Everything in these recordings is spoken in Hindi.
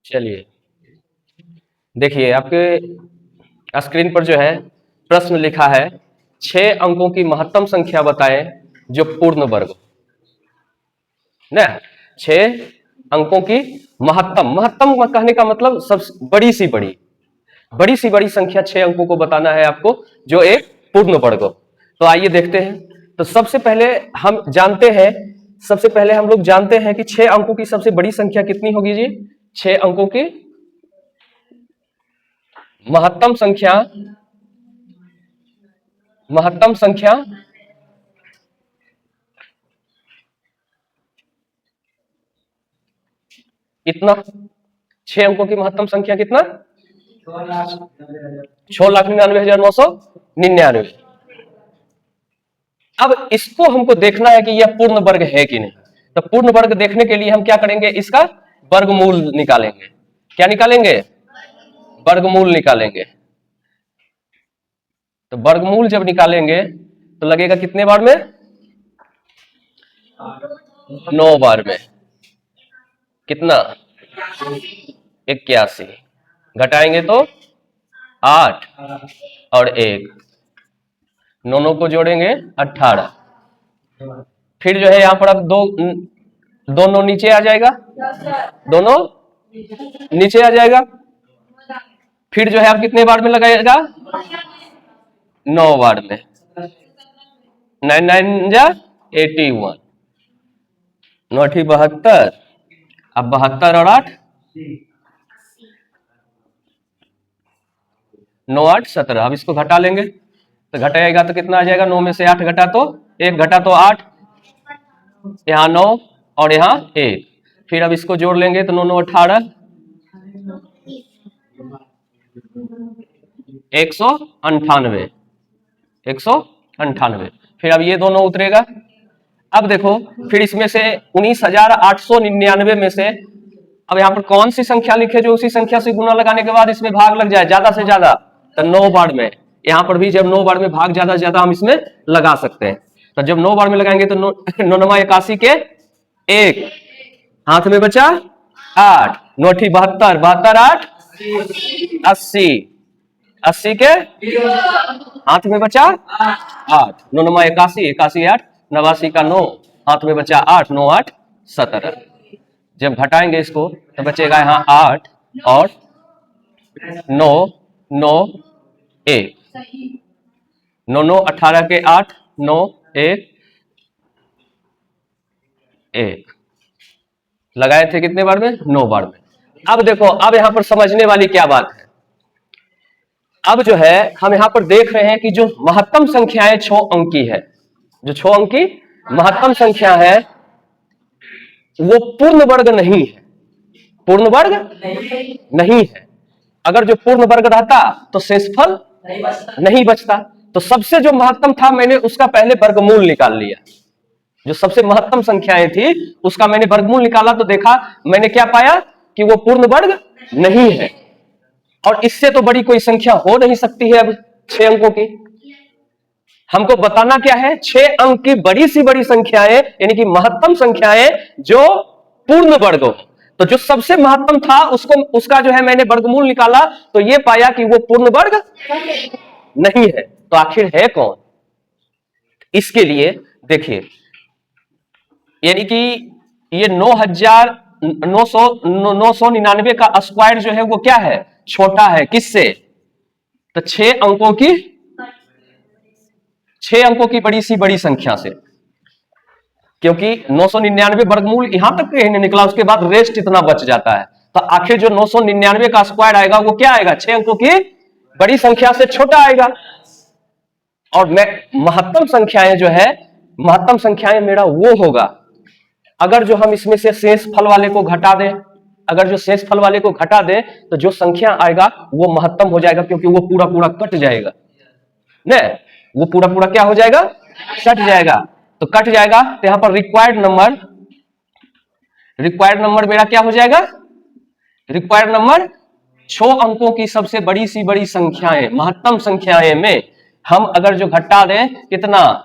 चलिए देखिए, आपके स्क्रीन पर जो है प्रश्न लिखा है, 6 अंकों की महत्तम संख्या बताएं जो पूर्ण वर्ग हो। ना, 6 अंकों की महत्तम, महत्तम कहने का मतलब सबसे बड़ी सी बड़ी संख्या 6 अंकों को बताना है आपको जो एक पूर्ण वर्ग हो। तो आइए देखते हैं। तो सबसे पहले हम लोग जानते हैं कि 6 अंकों की सबसे बड़ी संख्या कितनी होगी जी? 6 अंकों की महत्तम संख्या कितना? 6 अंकों की महत्तम संख्या कितना? 6,99,999। अब इसको हमको देखना है कि यह पूर्ण वर्ग है कि नहीं। तो पूर्ण वर्ग देखने के लिए हम क्या करेंगे? इसका वर्गमूल निकालेंगे। क्या निकालेंगे? वर्गमूल निकालेंगे। तो वर्गमूल जब निकालेंगे तो लगेगा कितने बार में? 9 बार में। कितना? 81। घटाएंगे तो 8 और 1, नौ को जोड़ेंगे 18। फिर जो है यहां पर अब दोनों नीचे आ जाएगा, दोनों नीचे आ जाएगा। फिर जो है आप कितने बार में लगाएगा? 9 बार में। 9 9 जा 81, 9 72। अब 72 और 8, 9 8 17। अब इसको घटा लेंगे तो घटाएगा तो कितना आ जाएगा? 9 में से 8 घटा तो 1, घटा तो 8, यहाँ 9 और यहाँ 1। फिर अब इसको जोड़ लेंगे तो 9 9 18, 198, 198। फिर अब ये दोनों उतरेगा। अब देखो, फिर इसमें से 19,899 में से अब यहाँ पर कौन सी संख्या लिखे जो उसी संख्या से गुना लगाने के बाद इसमें भाग लग जाए ज्यादा से ज्यादा? तो 9 बार में। यहाँ पर भी जब 9 बार में भाग ज्यादा से ज्यादा हम इसमें लगा सकते हैं। तो जब 9 बार में लगाएंगे तो 9 9 81 के 1, हाथ में बचा 8, 9 72, 72 8 80, 80 के हाथ में बचा 8, 9 9 81, 81 8 89 का 9, हाथ में बचा 8, 9 8 17। जब घटाएंगे इसको तो बचेगा यहाँ 8 और 9 9 1, 9 9 18 के 8, 9 1 1। लगाए थे कितने बार में? 9 बार में। अब देखो, अब यहां पर समझने वाली क्या बात है। अब जो है हम यहां पर देख रहे हैं कि जो महत्तम संख्याएं 6 अंक की है, जो 6 अंक की महत्तम संख्या है वो पूर्ण वर्ग नहीं है। पूर्ण वर्ग नहीं है। अगर जो पूर्ण वर्ग रहता तो शेषफल नहीं बचता। तो सबसे जो महत्तम था मैंने उसका पहले वर्गमूल निकाल लिया। जो सबसे महत्तम संख्याएं थी उसका मैंने वर्गमूल निकाला तो देखा, मैंने क्या पाया कि वो पूर्ण वर्ग नहीं है। और इससे तो बड़ी कोई संख्या हो नहीं सकती है। अब 6 अंकों की हमको बताना क्या है? 6 अंक की बड़ी सी बड़ी संख्याएं यानी कि महत्तम संख्याएं जो पूर्ण वर्ग हो। तो जो सबसे महत्तम था उसका जो है मैंने वर्गमूल निकाला तो ये पाया कि वो पूर्ण वर्ग नहीं है। तो आखिर है कौन? इसके लिए देखिए, यानी कि ये 9,999 का स्क्वायर जो है वो क्या है? छोटा है। किससे? तो 6 अंकों की बड़ी सी बड़ी संख्या से। क्योंकि 999 वर्गमूल यहां तक नहीं निकला, उसके बाद रेस्ट इतना बच जाता है। तो आखिर जो 999 का स्क्वायर आएगा वो क्या आएगा? 6 अंकों की बड़ी संख्या से छोटा आएगा। और मैं महत्तम संख्याएं जो है, महत्तम संख्याएं मेरा वो होगा अगर जो हम इसमें से शेष फल वाले को घटा दें। अगर जो शेष फल वाले को घटा दें तो जो संख्या आएगा वो महत्तम हो जाएगा, क्योंकि वो पूरा पूरा कट जाएगा ना। वो पूरा पूरा क्या हो जाएगा? कट जाएगा। तो कट जाएगा तो यहां पर रिक्वायर्ड नंबर मेरा क्या हो जाएगा? रिक्वायर्ड नंबर 6 अंकों की सबसे बड़ी सी बड़ी संख्याएं, महत्तम संख्याएं में हम अगर जो घटा दें कितना?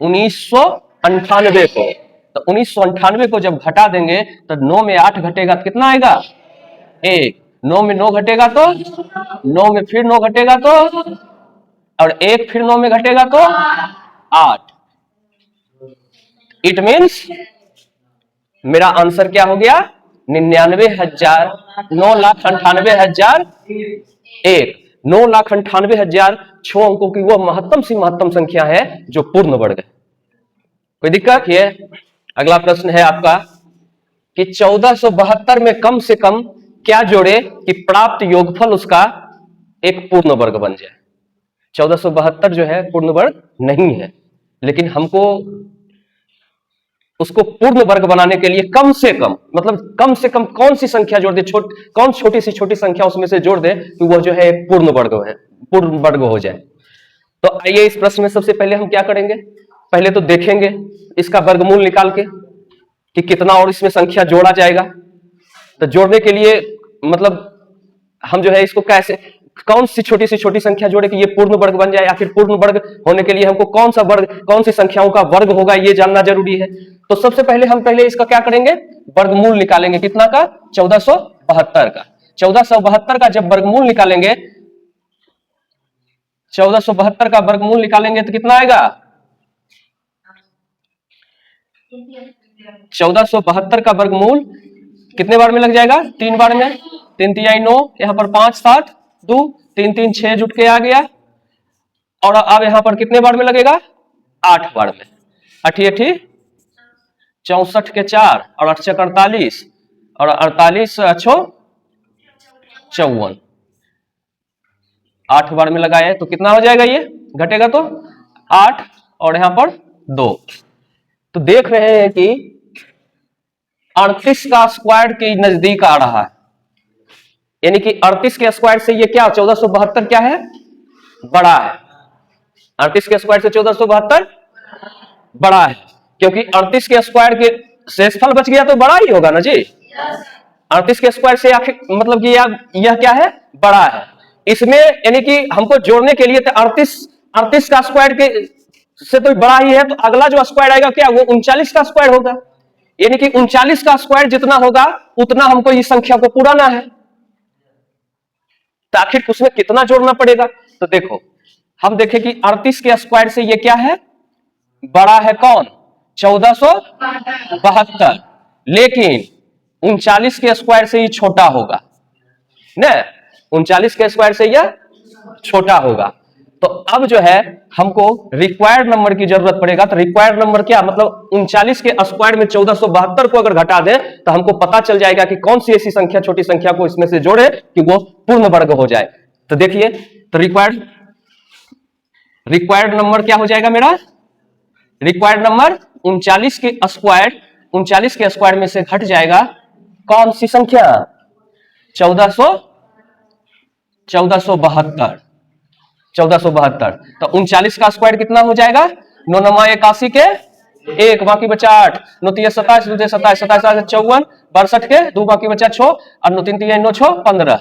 1998 को। तो 1998 को जब घटा देंगे तो 9 में 8 घटेगा तो कितना आएगा? 1, 9 में 9 घटेगा तो 9 में फिर 9 घटेगा तो, और 1 फिर 9 में घटेगा तो 8। इट मीन्स मेरा आंसर क्या हो गया? 99,000, 9,98,000 1, 9,98,000 6 अंकों की वो महत्तम संख्या है जो पूर्ण वर्ग है। कोई दिक्कत है? अगला प्रश्न है आपका कि 1472 में कम से कम क्या जोड़े कि प्राप्त योगफल उसका एक पूर्ण वर्ग बन जाए। 1472 जो है पूर्ण वर्ग नहीं है, लेकिन हमको उसको पूर्ण वर्ग बनाने के लिए कम से कम, मतलब कम से कम कौन सी संख्या जोड़ दे, कौन छोटी सी छोटी संख्या उसमें से जोड़ दे कि वो जो है एक पूर्ण वर्ग हो जाए। तो आइए इस प्रश्न में सबसे पहले हम क्या करेंगे, पहले तो देखेंगे इसका वर्गमूल निकाल के कि कितना और इसमें संख्या जोड़ा जाएगा। तो जोड़ने के लिए मतलब हम जो है इसको कैसे, कौन सी छोटी संख्या जोड़े कि ये पूर्ण वर्ग बन जाए, या फिर पूर्ण वर्ग होने के लिए हमको कौन सा वर्ग, कौन सी संख्याओं का वर्ग होगा, ये जानना जरूरी है। तो सबसे पहले हम इसका क्या करेंगे, वर्गमूल निकालेंगे। कितना का? 1472 का। 1472 का जब वर्गमूल निकालेंगे, 1472 का वर्गमूल निकालेंगे तो कितना आएगा? 1472 का वर्गमूल कितने बार में लग जाएगा? 3 बार में। 3 तिहाई 9, यहाँ पर 5 7 2, 3 3 6 जुट के आ गया। और अब यहाँ पर कितने बार में लगेगा? 8 बार में। 8 8 64 के 4 और 8 48 और 48 अच्छो 54, 8 बार में लगाए तो कितना हो जाएगा? ये घटेगा तो 8 और यहाँ पर 2। तो देख रहे हैं कि 38 का स्क्वायर के नजदीक आ रहा है, यानी कि 38 के स्क्वायर से ये क्या 1472 क्या है? बड़ा है। 38 के स्क्वायर से 1472 बड़ा है, क्योंकि 38 के स्क्वायर के शेषफल बच गया तो बड़ा ही होगा ना जी। 38 के स्क्वायर से आखिर मतलब कि यह क्या है? बड़ा है। इसमें यानी कि हमको जोड़ने के लिए तो 38 का स्क्वायर के से तो बड़ा ही है, तो अगला जो स्क्वायर आएगा क्या? वो 39 का स्क्वायर होगा, यानी कि 39 का स्क्वायर जितना होगा उतना हमको इस संख्या को पुराना है। तो आखिर उसमें कितना जोड़ना पड़ेगा? तो देखो हम देखें कि 38 के स्क्वायर से ये क्या है? बड़ा है कौन? 1472। लेकिन 39 के स्क्वायर से ये छोटा होगा ना, 39 के स्क्वायर से यह छोटा होगा। तो अब जो है हमको रिक्वायर्ड नंबर की जरूरत पड़ेगा। तो रिक्वायर्ड नंबर क्या मतलब 39 के स्क्वायर में 1472 को अगर घटा दे तो हमको पता चल जाएगा कि कौन सी ऐसी संख्या, छोटी संख्या को इसमें से जोड़े कि वो पूर्ण वर्ग हो जाए। तो देखिए, तो रिक्वायर्ड नंबर क्या हो जाएगा मेरा? रिक्वायर्ड नंबर 39 के स्क्वायर में से घट जाएगा कौन सी संख्या? 1472। तो 39 का स्क्वायर कितना हो जाएगा? 9 9 81 के 1 बाकी बचा 8, 9 3 27, 2 27, 27 54, 62 के 2 बाकी बचा 6 और 9 3 3 9 6 15,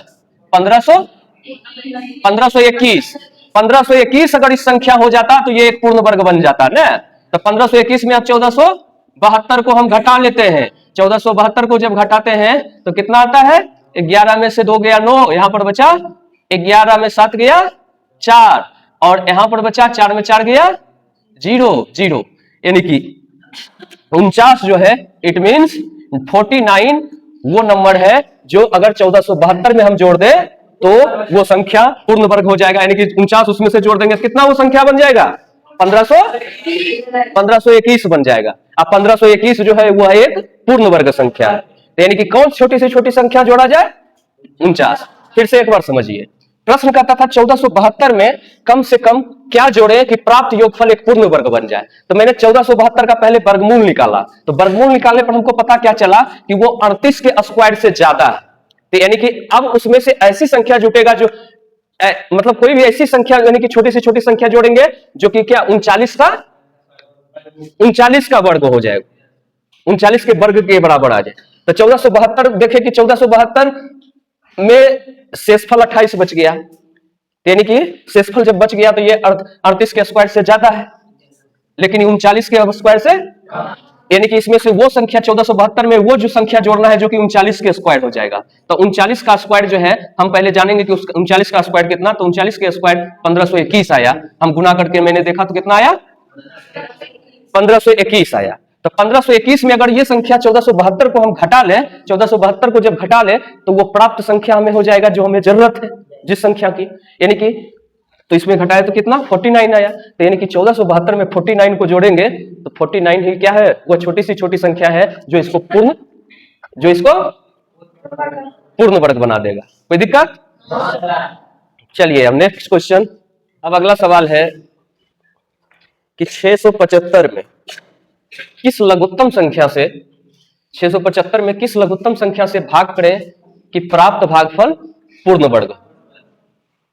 1521 अगर इस संख्या हो जाता तो ये एक पूर्ण वर्ग बन जाता ना। तो 1521 में अब 1472 को हम घटा लेते हैं। 1472 को जब घटाते हैं तो कितना आता है? 11 में से 2 गया 9, यहां पर बचा 11 में 7 गया 4 और यहां पर बचा 4 में 4 गया 0, यानी कि 49 जो है इट मींस 49 वो नंबर है जो अगर 1472 में हम जोड़ दे तो वो संख्या पूर्ण वर्ग हो जाएगा, यानी कि 49 उसमें से जोड़ देंगे कितना वो संख्या बन जाएगा? 1521 बन जाएगा। अब 1521 जो है वो है एक पूर्ण वर्ग संख्या है। यानी कि कौन छोटी से छोटी संख्या जोड़ा जाए? 49। फिर से एक बार समझिए, प्रश्न कहता था 1472 में कम से कम क्या जोड़े कि प्राप्त योगफल एक पूर्ण वर्ग बन जाए। तो मैंने 1472 का पहले वर्गमूल निकाला, तो वर्गमूल निकालने पर हमको पता क्या चला कि वो 38 के स्क्वायर से ज्यादा है। तो यानी कि अब उसमें से ऐसी संख्या जुटेगा जो मतलब कोई भी ऐसी संख्या यानी कि छोटी से छोटी संख्या जोड़ेंगे जो कि क्या 39 का वर्ग हो जाएगा, 39 के वर्ग के बराबर आ जाए। तो 1472 देखे कि 1472 में शेषफल 28 बच गया, यानी कि शेषफल जब बच गया तो ये 38 के स्क्वायर से ज्यादा है, लेकिन 39 के स्क्वायर से यानी कि इसमें से वो संख्या 1472 में वो जो संख्या जोड़ना है जो कि 39 के स्क्वायर हो जाएगा। तो 39 का स्क्वायर जो है हम पहले जानेंगे कि 39 का स्क्वायर कितना, तो 39 के स्क्वायर 1521 आया। हम गुना करके मैंने देखा तो कितना आया, 1521 आया। तो 1521 में अगर ये संख्या 1472 को हम घटा लें, 1472 को जब घटा ले तो वो प्राप्त संख्या हमें हो जाएगा जो हमें जरूरत है जिस संख्या की, यानी कि तो इसमें घटाए तो कितना 49 आया। तो यानी कि 1472 में 49 को जोड़ेंगे तो 49 ही क्या है, वो छोटी सी छोटी संख्या है जो इसको पूर्ण वर्ग बना देगा। कोई दिक्कत? चलिए अब नेक्स्ट क्वेश्चन। अब अगला सवाल है कि 675 में किस लघुत्तम संख्या से 675 में किस लघुत्तम संख्या से भाग करें कि प्राप्त भागफल पूर्ण वर्ग,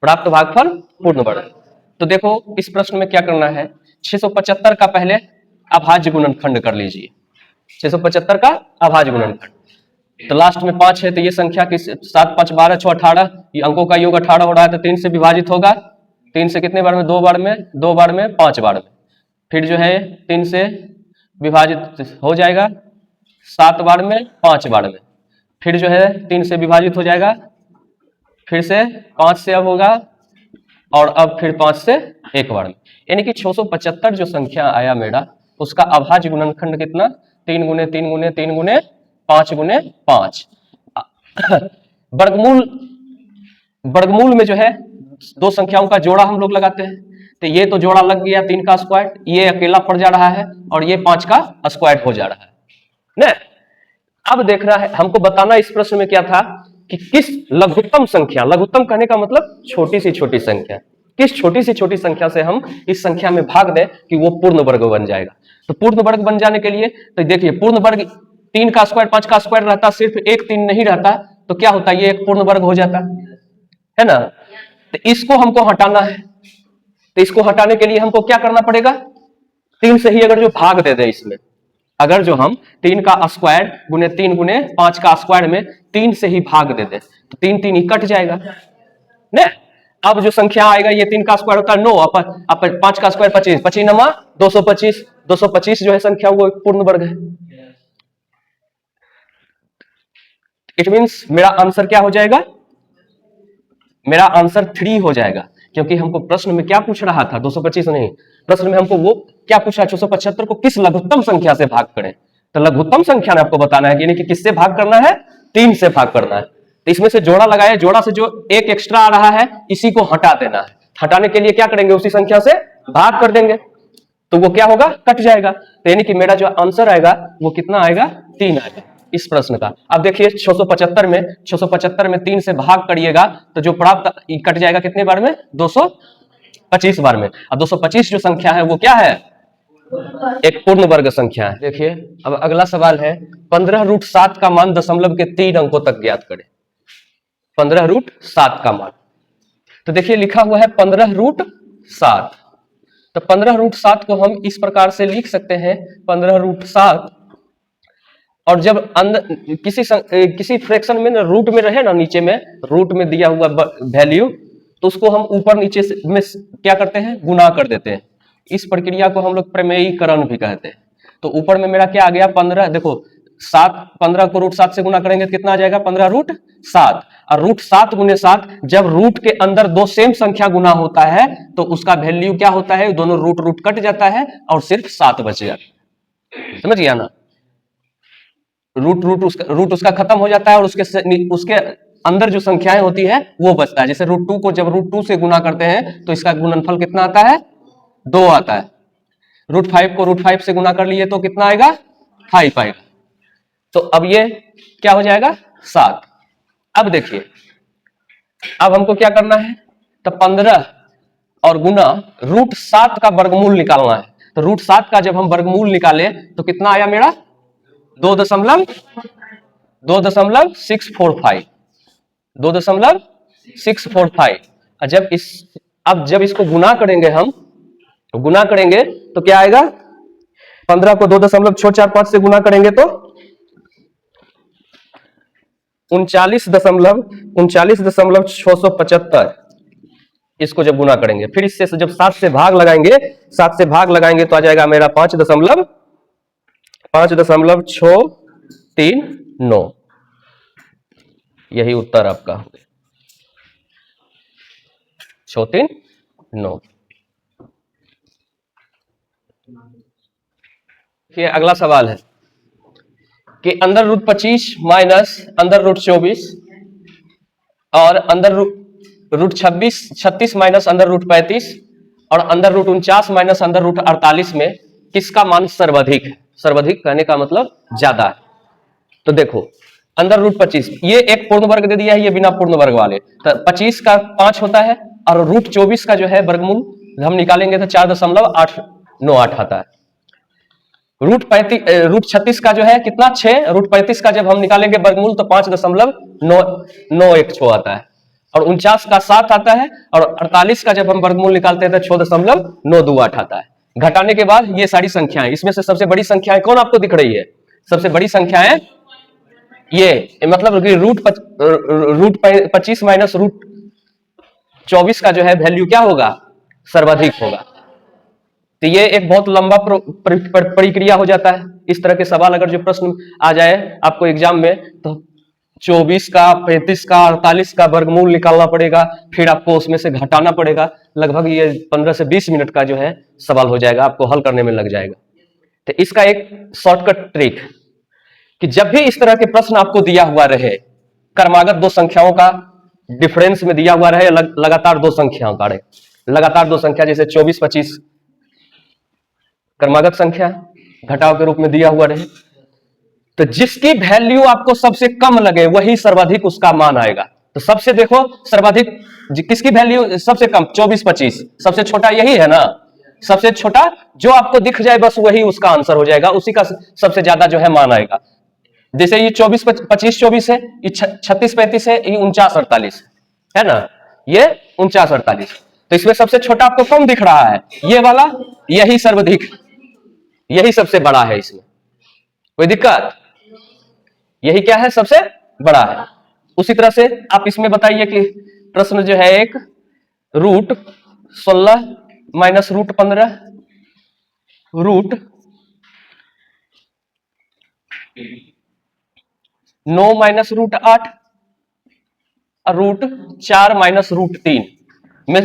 प्राप्त भागफल पूर्ण वर्ग। तो देखो इस प्रश्न में क्या करना है, 675 का पहले अभाज्य गुणनखंड कर लीजिए। 675 का अभाज्य गुणनखंड, तो लास्ट में 5 है तो ये संख्या की 7 5 12 6 18, ये अंकों का योग 18 हो रहा है तो 3 से विभाजित होगा। 3 से कितने बार में, 2 बार में, 2 बार में, 5 बार में। फिर जो है 3 से विभाजित हो जाएगा 7 बार में, 5 बार में। फिर जो है 3 से विभाजित हो जाएगा, फिर से 5 से अब होगा, और अब फिर 5 से एक बार में। यानी कि 675 जो संख्या आया मेरा, उसका अभाज्य गुणनखंड कितना, 3 गुने 3 गुने 3 गुने 5 गुने 5। वर्गमूल में जो है दो संख्याओं का जोड़ा हम लोग लगाते हैं, तो ये तो जोड़ा लग गया 3 का स्क्वायर, ये अकेला पड़ जा रहा है, और ये 5 का स्क्वायर हो जा रहा है ना। अब देखना है हमको, बताना इस प्रश्न में क्या था कि किस लघुत्तम संख्या, लघुत्तम कहने का मतलब छोटी सी छोटी संख्या, किस छोटी सी छोटी संख्या से हम इस संख्या में भाग दें कि वो पूर्ण वर्ग बन जाएगा। तो पूर्ण वर्ग बन जाने के लिए तो देखिए, पूर्ण वर्ग 3 का स्क्वायर 5 का स्क्वायर रहता, सिर्फ 1 3 नहीं रहता, तो क्या होता, ये एक पूर्ण वर्ग हो जाता है ना। तो इसको हमको हटाना है, तो इसको हटाने के लिए हमको क्या करना पड़ेगा, 3 से ही अगर जो भाग दे दे इसमें, अगर जो हम 3 का स्क्वायर गुने 3 गुने 5 का स्क्वायर में 3 से ही भाग दे दे तो 3 3 ही कट जाएगा ने। अब जो संख्या आएगा, ये 3 का स्क्वायर होता है 9, अब 5 का स्क्वायर 25, 25 नमा 225, 225 जो है संख्या वो पूर्ण वर्ग है। इट मींस मेरा आंसर क्या हो जाएगा, मेरा आंसर 3 हो जाएगा, क्योंकि हमको प्रश्न में क्या पूछ रहा था, 225 नहीं, प्रश्न में हमको वो क्या पूछा, 675 को किस लघुत्तम संख्या से भाग करें। तो लघुत्तम संख्या ने आपको बताना है, यानी कि किससे भाग करना है, 3 से भाग करना है। तो इसमें से जोड़ा लगाया, जोड़ा से जो एक एक्स्ट्रा आ रहा है इसी को हटा देना है। हटाने के लिए क्या करेंगे, उसी संख्या से भाग कर देंगे, तो वो क्या होगा, कट जाएगा। तो यानी कि मेरा जो आंसर आएगा वो कितना आएगा, 3 आएगा इस प्रश्न का। अब देखिए 675 में 3 से भाग करिएगा तो जो प्राप्त कट जाएगा कितने बार में, 225 बार में। अब 225 जो संख्या है वो क्या है, एक पूर्ण वर्ग संख्या है। देखिए अब अगला सवाल है, 15√7 का मान दशमलव के 3 अंकों तक ज्ञात करें। 15√7 का मान, तो देखिए लिखा हुआ है 15√7, तो 15√7 को हम इस प्रकार से लिख सकते हैं, 15√7, और जब किसी फ्रैक्शन में ना रूट में रहे ना, नीचे में रूट में दिया हुआ वैल्यू, तो उसको हम ऊपर नीचे में क्या करते हैं, गुना कर देते हैं। इस प्रक्रिया को हम लोग प्रमेयीकरण भी कहते हैं। तो ऊपर में मेरा क्या आ गया, 15, देखो 15 को √7 से गुना करेंगे तो कितना आ जाएगा, 15√7, और √7 गुने 7, जब रूट के अंदर दो सेम संख्या गुना होता है तो उसका वैल्यू क्या होता है, दोनों रूट कट जाता है और सिर्फ 7 बचेगा। समझ गया ना, रूट उसका खत्म हो जाता है और उसके अंदर जो संख्याएं होती है वो बचता है। जैसे √2 को जब √2 से गुना करते हैं तो इसका गुणनफल कितना आता है, 2 आता है। √5 को √5 से गुना कर लिए तो कितना आएगा, 5 आएगा। तो अब ये क्या हो जाएगा, 7। अब देखिए, अब हमको क्या करना है, तो 15 और गुना √7 का वर्गमूल निकालना है। तो √7 का जब हम वर्गमूल निकाले तो कितना आया मेरा, 2.645। अब जब इसको गुना करेंगे हम, गुना करेंगे तो क्या आएगा, 15 को 2.645 से गुना करेंगे तो 39.675। इसको जब गुना करेंगे, फिर इससे जब 7 से भाग लगाएंगे तो आ जाएगा मेरा 5.5 5.639, यही उत्तर आपका हो गया 639। ये अगला सवाल है कि अंदर रूट 25 माइनस अंदर रूट 24 और अंदर रूट 36 माइनस अंदर रूट 35 और अंदर रूट 49 माइनस अंदर रूट 48 में किसका मान सर्वाधिक है? सर्वाधिक कहने का मतलब ज्यादा है। तो देखो अंदर रूट 25, ये एक पूर्ण वर्ग दे दिया है, ये बिना पूर्ण वर्ग वाले, तो 25 का 5 होता है और रूट 24 का जो है वर्गमूल हम निकालेंगे तो 4.898 आता है। रूट 36 का जो है कितना 6, रूट 35 का जब हम निकालेंगे वर्गमूल तो 5.991 आता है और 49 का 7 आता है और 48 का जब हम वर्गमूल निकालते हैं तो 6.928 आता है। घटाने के बाद ये सारी संख्याएं, इसमें से सबसे बड़ी संख्याएं कौन आपको दिख रही है? सबसे बड़ी संख्याएं ये, मतलब रूट 25 माइनस रूट 24 का जो है वैल्यू क्या होगा? सर्वाधिक होगा। तो ये एक बहुत लंबा प्रक्रिया हो जाता है। इस तरह के सवाल अगर जो प्रश्न आ जाए आपको एग्जाम में तो 24 का 35 का 48 का वर्गमूल निकालना पड़ेगा, फिर आपको उसमें से घटाना पड़ेगा। लगभग ये 15 से 20 मिनट का जो है सवाल हो जाएगा, आपको हल करने में लग जाएगा। तो इसका एक शॉर्टकट ट्रिक कि जब भी इस तरह के प्रश्न आपको दिया हुआ रहे, क्रमागत दो संख्याओं का डिफरेंस में दिया हुआ रहे, लगातार दो संख्याओं का रहे, लगातार दो संख्या जैसे 24-25 क्रमागत संख्या घटाव के रूप में दिया हुआ रहे, तो जिसकी वैल्यू आपको सबसे कम लगे वही सर्वाधिक उसका मान आएगा। तो सबसे देखो सर्वाधिक किसकी वैल्यू सबसे कम? 24-25, सबसे छोटा यही है ना, सबसे छोटा जो आपको दिख जाए बस वही उसका आंसर हो जाएगा, उसी का सबसे ज्यादा जो है मान आएगा। जैसे ये 25-24 है, ये 36-35 है, ये 49-48 है ना, ये 49-48, तो इसमें सबसे छोटा आपको कौन दिख रहा है? ये वाला, यही सर्वाधिक, यही सबसे बड़ा है। इसमें कोई दिक्कत? यही क्या है? सबसे बड़ा है। उसी तरह से आप इसमें बताइए कि प्रश्न जो है एक root 16 minus root 15, root 9 minus root 8 और रूट 4 माइनस रूट 3 में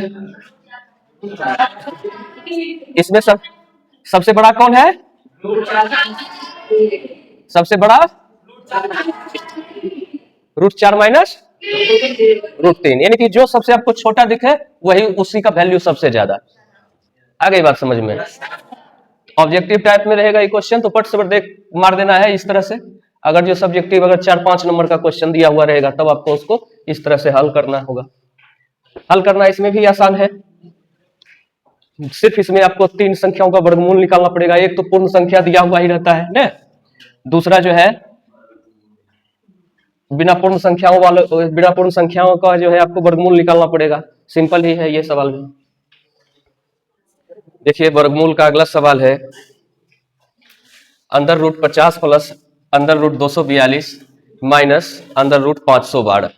इसमें सबसे बड़ा कौन है? सबसे बड़ा रूट 4 माइनस रूट 3, यानी कि जो सबसे आपको छोटा दिखे वही उसी का वैल्यू सबसे ज्यादा। आ गई बात समझ में? ऑब्जेक्टिव टाइप में रहेगा ये क्वेश्चन, तो पट से पट देख मार देना है इस तरह से। अगर जो सब्जेक्टिव अगर 4-5 नंबर का क्वेश्चन दिया हुआ रहेगा तब आपको उसको इस तरह से हल करना होगा। हल करना इसमें भी आसान है, सिर्फ इसमें आपको 3 संख्याओं का वर्गमूल निकालना पड़ेगा। एक तो पूर्ण संख्या दिया हुआ ही रहता है ना, दूसरा जो है बिना पूर्ण संख्याओं का जो है आपको वर्गमूल निकालना पड़ेगा। सिंपल ही है ये सवाल भी। देखिए वर्गमूल का अगला सवाल है अंदर रूट 50 प्लस अंदर रूट 242 माइनस अंदर रूट 512,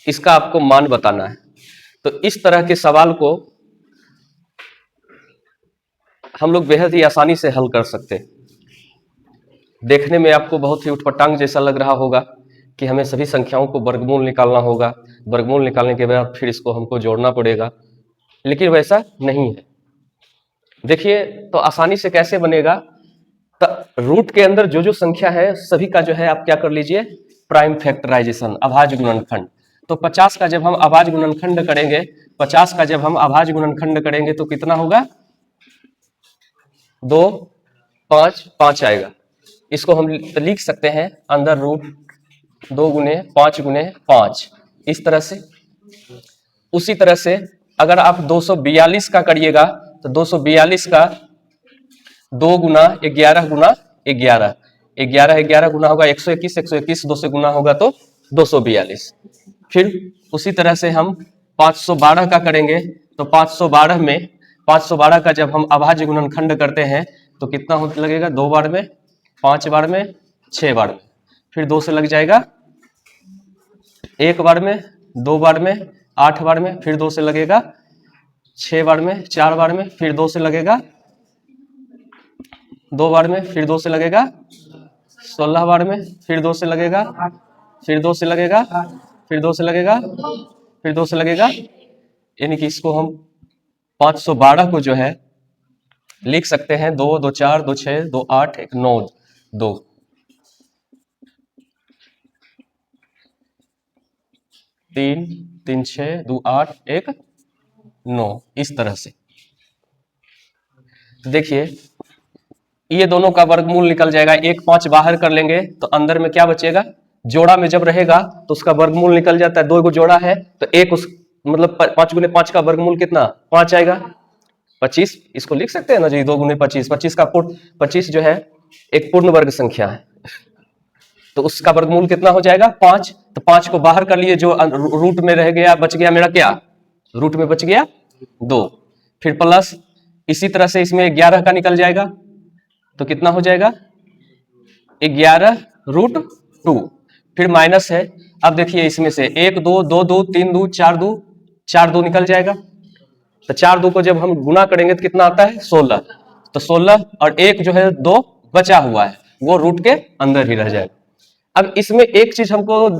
इसका आपको मान बताना है। तो इस तरह के सवाल को हम लोग बेहद ही आसानी से हल कर सकते हैं। देखने में आपको बहुत ही उठपटांग जैसा लग रहा होगा कि हमें सभी संख्याओं को वर्गमूल निकालना होगा, वर्गमूल निकालने के बाद फिर इसको हमको जोड़ना पड़ेगा, लेकिन वैसा नहीं है। देखिए तो आसानी से कैसे बनेगा, तो रूट के अंदर जो जो संख्या है सभी का जो है आप क्या कर लीजिए, प्राइम फैक्टराइजेशन, अभाज्य गुणनखंड। तो 50 का जब हम अभाज्य गुणनखंड करेंगे, 50 का जब हम अभाज्य गुणनखंड करेंगे तो कितना होगा? 2 5 5 आएगा। इसको हम लिख सकते हैं अंदर रूट 2 गुने 5 गुने 5, इस तरह से। उसी तरह से अगर आप 242 का करिएगा तो 242 का 2 गुना 11 गुना 11, 11 गुना होगा 121, 121 2 से गुना होगा तो 242। फिर उसी तरह से हम 512 का करेंगे तो 512 का जब हम अभाज्य गुणनखंड करते हैं तो कितना होने लगेगा? 2 बार में, 5 बार में, 6 बार में, फिर 2 से लग जाएगा 1 बार में, 2 बार में, 8 बार में, फिर 2 से लगेगा 6 बार में, 4 बार में, फिर 2 से लगेगा 2 बार में, फिर 2 से लगेगा 16 बार में, फिर 2 से लगेगा, फिर 2 से लगेगा, फिर 2 से लगेगा, फिर 2 से लगेगा, यानी कि इसको हम 512 को जो है लिख सकते हैं 2 2 4 2 6 2 8 1 9 2, 3 3 6 2 8 1 9, इस तरह से। तो देखिए ये दोनों का वर्गमूल निकल जाएगा, 1 5 बाहर कर लेंगे तो अंदर में क्या बचेगा, जोड़ा में जब रहेगा तो उसका वर्गमूल निकल जाता है, 2 को जोड़ा है तो एक उस मतलब 5 गुने 5 का वर्गमूल कितना 5 आएगा, 25, इसको लिख सकते हैं ना जी, 2 गुने 25, 25 का 25 जो है एक पूर्ण वर्ग संख्या है, तो उसका वर्गमूल कितना हो जाएगा 5, तो 5 को बाहर कर लिए, जो रूट में रह गया बच गया मेरा क्या, रूट में बच गया 2, फिर प्लस इसी तरह से इसमें 11 का निकल जाएगा, तो कितना हो जाएगा 11 रूट 2, फिर माइनस है, अब देखिए इसमें से 1 2 2 2 3 2 4 2 निकल जाएगा, तो 4 2 को जब हम गुना करेंगे तो कितना आता है 16, तो 16 और 1 जो है 2 बचा हुआ है वो रूट के अंदर ही रह जाएगा। अब इसमें एक चीज हमको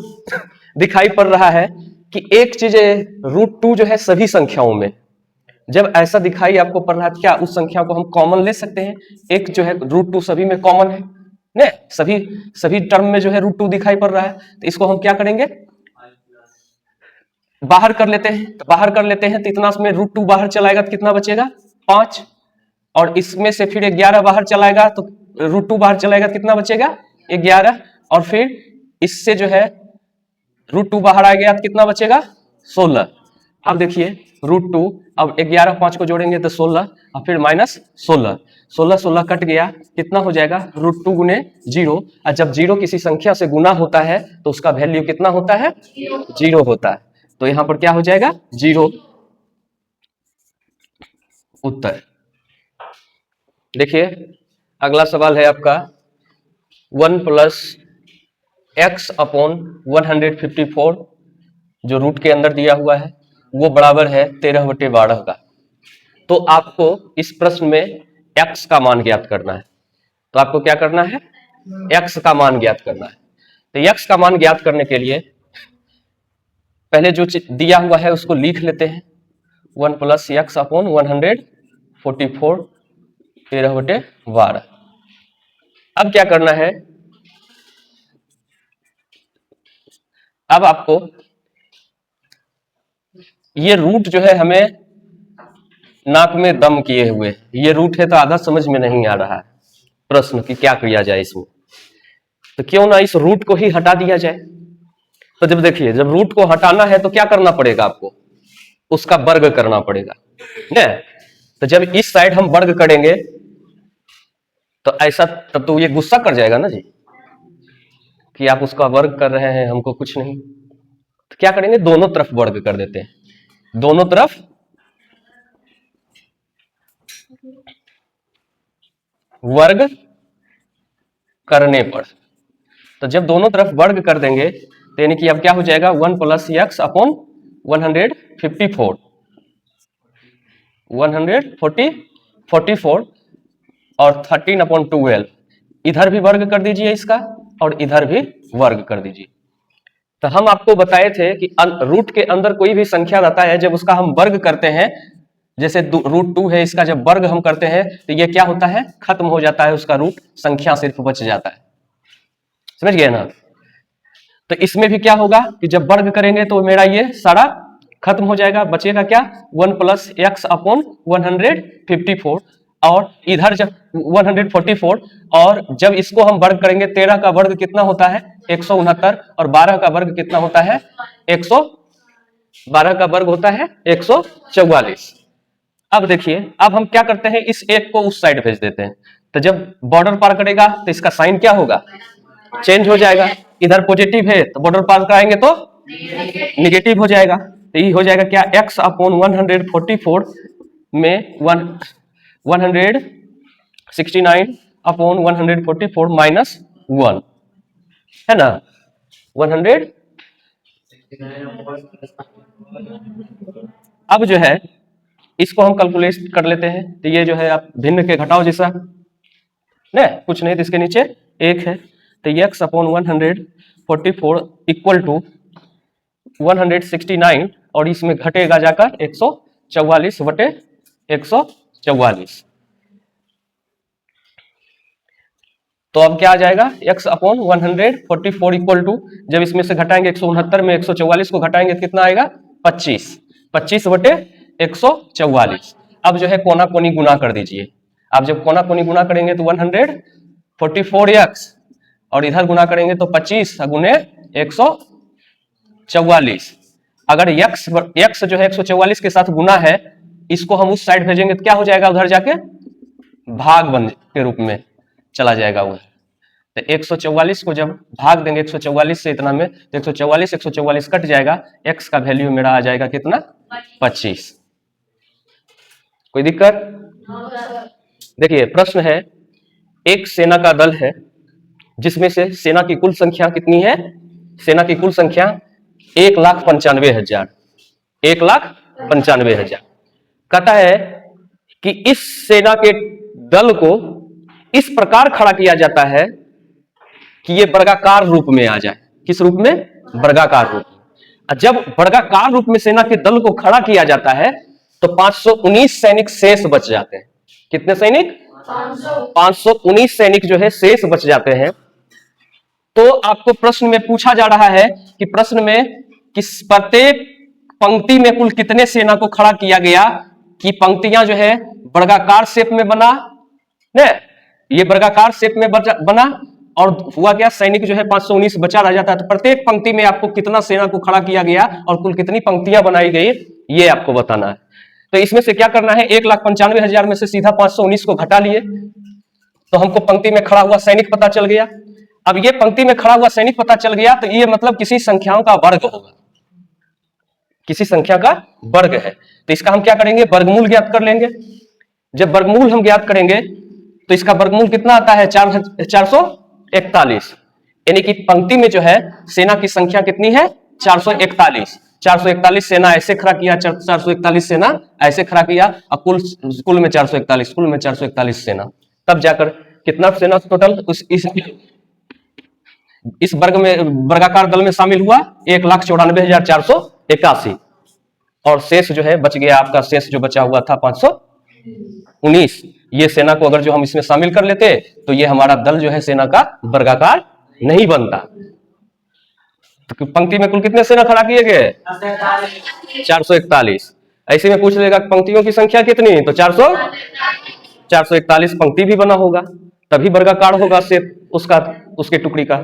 दिखाई पड़ रहा है कि एक चीज रूट 2 जो है सभी संख्याओं में, जब ऐसा दिखाई आपको पड़ रहा है क्या उस संख्या को हम कॉमन ले सकते हैं, एक जो है रूट 2 सभी में कॉमन है ने, सभी टर्म में जो है रूट 2 दिखाई पड़ रहा है, तो इसको हम क्या करेंगे बाहर कर लेते हैं, तो बाहर कर लेते हैं तो इतना में रूट 2 बाहर चलाएगा तो कितना बचेगा 5, और इसमें से फिर 11 बाहर चलाएगा तो रूट 2 बाहर चलाएगा तो कितना बचेगा 11, और फिर इससे जो है रूट 2 बाहर आ गया तो कितना बचेगा 16। अब देखिए रूट 2, अब 11 5 को जोड़ेंगे तो 16, और फिर माइनस 16, 16 16 कट गया, कितना हो जाएगा रूट 2 गुने 0, और जब 0 किसी संख्या से गुना होता है तो उसका वैल्यू कितना होता है 0 होता है, तो यहां पर क्या हो जाएगा 0 उत्तर। देखिए अगला सवाल है आपका 1 प्लस x अपॉन 154 जो रूट के अंदर दिया हुआ है वो बराबर है 13/12 का, तो आपको इस प्रश्न में x का मान ज्ञात करना है, तो आपको क्या करना है x का मान ज्ञात करना है, तो x का मान ज्ञात करने के लिए पहले जो दिया हुआ है उसको लिख लेते हैं, 1 प्लस x अपॉन 144 13/12। अब क्या करना है, अब आपको ये रूट जो है हमें नाक में दम किए हुए, ये रूट है तो आधा समझ में नहीं आ रहा है प्रश्न की क्या किया जाए इसमें, तो क्यों ना इस रूट को ही हटा दिया जाए। तो जब देखिए जब रूट को हटाना है तो क्या करना पड़ेगा आपको, उसका वर्ग करना पड़ेगा ना, तो जब इस साइड हम वर्ग करेंगे तो ऐसा, तब तो ये गुस्सा कर जाएगा ना जी कि आप उसका वर्ग कर रहे हैं हमको कुछ नहीं, तो क्या करेंगे दोनों तरफ वर्ग कर देते हैं, दोनों तरफ वर्ग करने पर, तो जब दोनों तरफ वर्ग कर देंगे तो यानी कि अब क्या हो जाएगा 1 प्लस x अपॉन 154 144 और 13/12, इधर भी वर्ग कर दीजिए इसका और इधर भी वर्ग कर दीजिए। तो हम आपको बताए थे कि रूट के अंदर कोई भी संख्या रहता है जब उसका हम वर्ग करते हैं, जैसे रूट 2 है इसका जब वर्ग हम करते हैं तो ये क्या होता है खत्म हो जाता है, उसका रूट संख्या सिर्फ बच जाता है, समझ गए ना। तो इसमें भी क्या होगा कि जब वर्ग करेंगे तो मेरा ये सारा खत्म हो जाएगा, बचेगा क्या 1 प्लस x अपॉन 154, और इधर जब 144, और जब इसको हम वर्ग करेंगे 13 का वर्ग कितना होता है 169, और 12 का वर्ग कितना होता है 12 का वर्ग होता है 144। अब देखिए अब हम क्या करते हैं इस एक को उस साइड भेज देते हैं, तो जब बॉर्डर पार करेगा तो इसका साइन क्या होगा चेंज हो जाएगा, इधर पॉजिटिव है तो बॉर्डर पार कराएंगे तो निगेटिव हो जाएगा, तो ये हो जाएगा क्या x अपॉन 144 में 169 अपॉन 144 माइनस 1 है ना 100। अब जो है इसको हम कैलकुलेट कर लेते हैं, तो ये जो है आप भिन्न के घटाओ जैसा ना, कुछ नहीं तो इसके नीचे 1 है, तो x अपॉन 144 इक्वल टू 169, और इसमें घटेगा जाकर 144 बटे 144। तो अब क्या आ जाएगा, x अपॉन 144 इक्वल टू, जब इसमें से घटाएंगे 169 में 144 को घटाएंगे तो कितना आएगा 25, 25 बटे 144। अब जो है कोना कोनी गुना कर दीजिए। आप जब कोना कोनी गुना करेंगे तो 144x, और इधर गुना करेंगे तो 25 गुने 144। अगर x जो है 144 के साथ गुना है, इसको हम उस साइड भेजेंगे तो क्या हो जाएगा, उधर जाके भाग बन के रूप में चला जाएगा वो। तो 144 को जब भाग देंगे 144 से इतना में, तो 144 कट जाएगा, x का वैल्यू मेरा आ जाएगा कितना 25। कोई दिक्कत? देखिए प्रश्न है, एक सेना का दल है जिसमें से सेना की कुल संख्या कितनी है, सेना की कुल संख्या 1,95,000, 1,95,000। कहता है कि इस सेना के दल को इस प्रकार खड़ा किया जाता है कि ये वर्गाकार रूप में आ जाए। किस रूप में? वर्गाकार रूप में। जब वर्गाकार रूप में सेना के दल को खड़ा किया जाता है तो 519 सैनिक शेष बच जाते हैं। कितने सैनिक? 519 सैनिक जो है शेष बच जाते हैं। तो आपको प्रश्न में पूछा जा रहा है कि प्रश्न में किस प्रत्येक पंक्ति में कुल कितने सेना को खड़ा किया गया, कि पंक्तियां जो है वर्गाकार शेप में बना ने, ये वर्गाकार शेप में बना, और हुआ क्या, सैनिक जो है 519 बचा रह जाता है। तो प्रत्येक पंक्ति में आपको कितना सेना को खड़ा किया गया और कुल कितनी पंक्तियां बनाई गई, ये आपको बताना है। तो इसमें से क्या करना है, 1,95,000 में से सीधा 519 को घटा लिए तो हमको पंक्ति में खड़ा हुआ सैनिक पता चल गया। अब ये पंक्ति में खड़ा हुआ सैनिक पता चल गया तो ये मतलब किसी संख्याओं का वर्ग होगा, किसी संख्या का वर्ग है। तो इसका हम क्या करेंगे, वर्गमूल ज्ञात कर लेंगे। जब वर्गमूल हम ज्ञात करेंगे तो इसका वर्गमूल कितना आता है, 441। यानी कि पंक्ति में जो है सेना की संख्या कितनी है, 441। 441 सेना ऐसे खड़ा किया, 441 सेना ऐसे खड़ा किया, और कुल में 441, कुल में 441 सेना। तब जाकर कितना सेना टोटल इस वर्ग में, वर्गाकार दल में शामिल हुआ, 1,94,481। और शेष जो है बच गया आपका, शेष जो बचा हुआ था 519। ये सेना को अगर जो हम इसमें शामिल कर लेते तो ये हमारा दल जो है सेना का वर्गाकार नहीं बनता। तो पंक्ति में कुल कितने सेना खड़ा किए गए, 441। ऐसे में पूछ लेगा पंक्तियों की संख्या कितनी, तो 441 पंक्ति भी बना होगा, तभी वर्गाकार होगा शेप उसका, उसके टुकड़ी का।